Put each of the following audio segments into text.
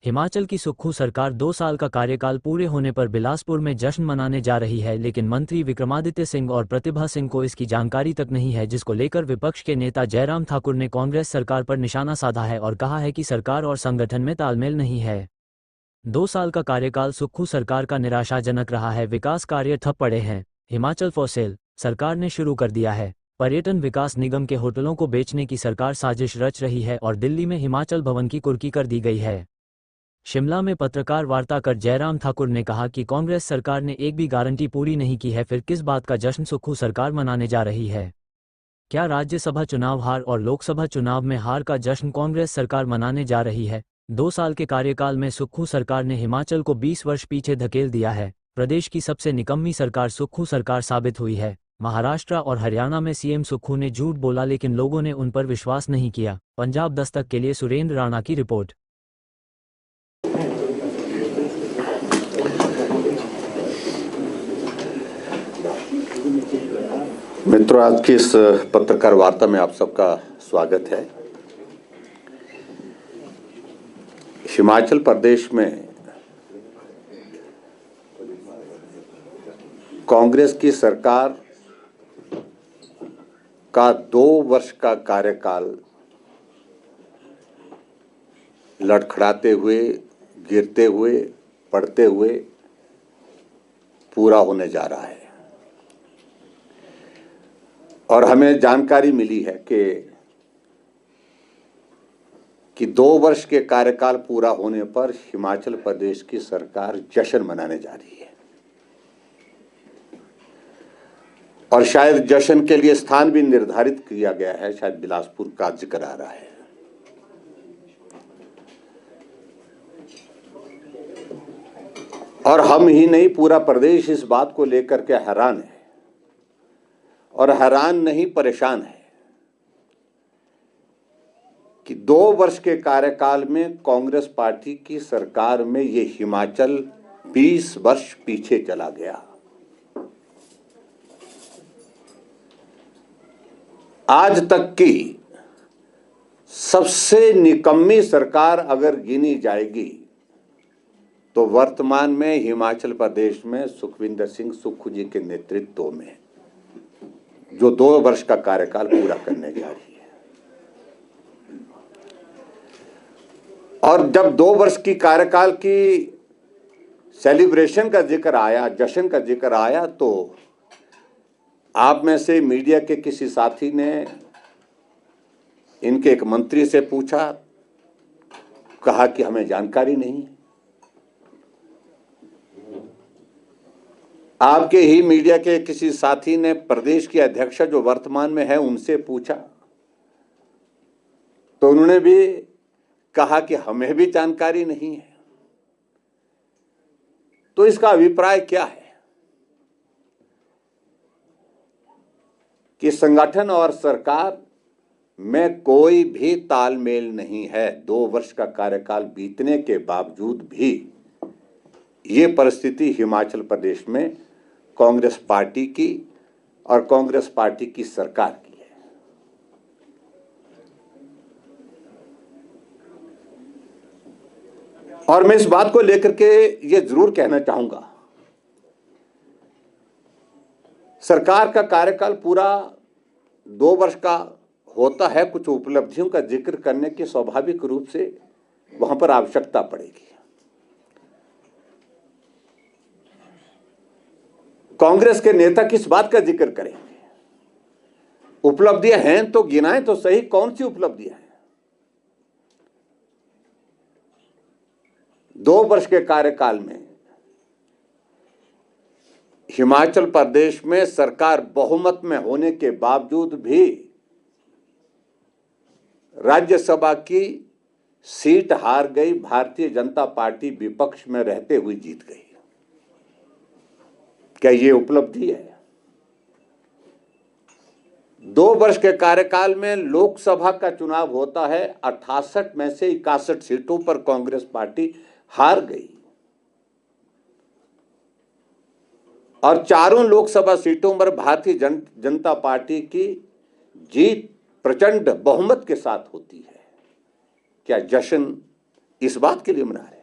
हिमाचल की सुक्खू सरकार 2 साल का कार्यकाल पूरे होने पर बिलासपुर में जश्न मनाने जा रही है, लेकिन मंत्री विक्रमादित्य सिंह और प्रतिभा सिंह को इसकी जानकारी तक नहीं है, जिसको लेकर विपक्ष के नेता जयराम ठाकुर ने कांग्रेस सरकार पर निशाना साधा है और कहा है कि सरकार और संगठन में तालमेल नहीं है। 2 साल का कार्यकाल सुक्खू सरकार का निराशाजनक रहा है। विकास कार्य ठप पड़े हैं। हिमाचल फॉर सेल सरकार ने शुरू कर दिया है। पर्यटन विकास निगम के होटलों को बेचने की सरकार साजिश रच रही है और दिल्ली में हिमाचल भवन की कुर्की कर दी गई है। शिमला में पत्रकार वार्ता कर जयराम ठाकुर ने कहा कि कांग्रेस सरकार ने एक भी गारंटी पूरी नहीं की है, फिर किस बात का जश्न सुक्खू सरकार मनाने जा रही है। क्या राज्यसभा चुनाव हार और लोकसभा चुनाव में हार का जश्न कांग्रेस सरकार मनाने जा रही है। 2 साल के कार्यकाल में सुक्खू सरकार ने हिमाचल को 20 वर्ष पीछे धकेल दिया है। प्रदेश की सबसे निकम्मी सरकार सुक्खू सरकार साबित हुई है। महाराष्ट्र और हरियाणा में सीएम सुक्खू ने झूठ बोला, लेकिन लोगों ने उन पर विश्वास नहीं किया। पंजाब दस्तक के लिए सुरेंद्र राणा की रिपोर्ट। मित्रों, आज की इस पत्रकार वार्ता में आप सबका स्वागत है। हिमाचल प्रदेश में कांग्रेस की सरकार का 2 वर्ष का कार्यकाल लड़खड़ाते हुए, गिरते हुए, पड़ते हुए पूरा होने जा रहा है और हमें जानकारी मिली है कि 2 वर्ष के कार्यकाल पूरा होने पर हिमाचल प्रदेश की सरकार जश्न मनाने जा रही है और शायद जश्न के लिए स्थान भी निर्धारित किया गया है। शायद बिलासपुर का जिक्र आ रहा है। और हम ही नहीं, पूरा प्रदेश इस बात को लेकर के हैरान है और हैरान नहीं, परेशान है कि 2 वर्ष के कार्यकाल में कांग्रेस पार्टी की सरकार में ये हिमाचल 20 वर्ष पीछे चला गया। आज तक की सबसे निकम्मी सरकार अगर गिनी जाएगी तो वर्तमान में हिमाचल प्रदेश में सुखविंदर सिंह सुक्खू जी के नेतृत्व में जो 2 वर्ष का कार्यकाल पूरा करने जा रही है। और जब 2 वर्ष की कार्यकाल की सेलिब्रेशन का जिक्र आया, जश्न का जिक्र आया, तो आप में से मीडिया के किसी साथी ने इनके एक मंत्री से पूछा, कहा कि हमें जानकारी नहीं है। आपके ही मीडिया के किसी साथी ने प्रदेश की अध्यक्ष जो वर्तमान में है उनसे पूछा, तो उन्होंने भी कहा कि हमें भी जानकारी नहीं है। तो इसका अभिप्राय क्या है कि संगठन और सरकार में कोई भी तालमेल नहीं है। 2 वर्ष का कार्यकाल बीतने के बावजूद भी ये परिस्थिति हिमाचल प्रदेश में कांग्रेस पार्टी की और कांग्रेस पार्टी की सरकार की है। और मैं इस बात को लेकर के ये जरूर कहना चाहूंगा, सरकार का कार्यकाल पूरा 2 वर्ष का होता है, कुछ उपलब्धियों का जिक्र करने की स्वाभाविक रूप से वहां पर आवश्यकता पड़ेगी। कांग्रेस के नेता किस बात का जिक्र करेंगे? उपलब्धियां हैं तो गिनाएं तो सही, कौन सी उपलब्धियां हैं? 2 वर्ष के कार्यकाल में हिमाचल प्रदेश में सरकार बहुमत में होने के बावजूद भी राज्यसभा की सीट हार गई। भारतीय जनता पार्टी विपक्ष में रहते हुए जीत गई। क्या ये उपलब्धि है? 2 वर्ष के कार्यकाल में लोकसभा का चुनाव होता है, 68 में से 61 सीटों पर कांग्रेस पार्टी हार गई और 4 लोकसभा सीटों पर भारतीय जनता पार्टी की जीत प्रचंड बहुमत के साथ होती है। क्या जश्न इस बात के लिए मना रहे हैं।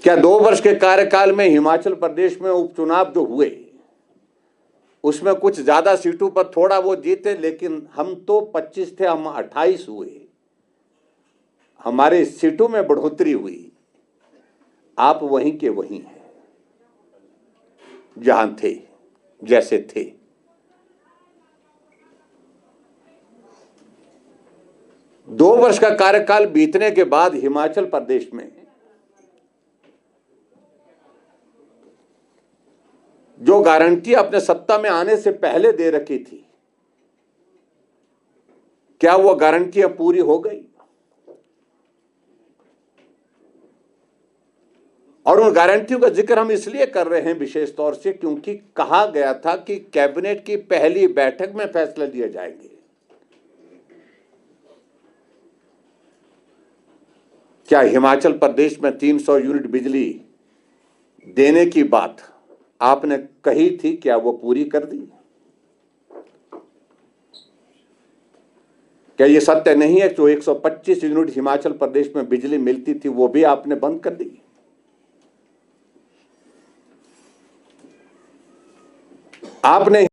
क्या 2 वर्ष के कार्यकाल में हिमाचल प्रदेश में उपचुनाव जो हुए उसमें कुछ ज्यादा सीटों पर थोड़ा वो जीते, लेकिन हम तो 25 थे, हम 28 हुए, हमारे सीटों में बढ़ोतरी हुई। आप वहीं के वहीं हैं जहां थे, जैसे थे। दो वर्ष का कार्यकाल बीतने के बाद हिमाचल प्रदेश में जो गारंटी अपने सत्ता में आने से पहले दे रखी थी, क्या वो गारंटियां पूरी हो गई? और उन गारंटियों का जिक्र हम इसलिए कर रहे हैं विशेष तौर से क्योंकि कहा गया था कि कैबिनेट की पहली बैठक में फैसले लिए जाएंगे। क्या हिमाचल प्रदेश में 300 यूनिट बिजली देने की बात आपने कही थी, क्या वो पूरी कर दी? क्या ये सत्य नहीं है कि जो 125 यूनिट हिमाचल प्रदेश में बिजली मिलती थी वो भी आपने बंद कर दी? आपने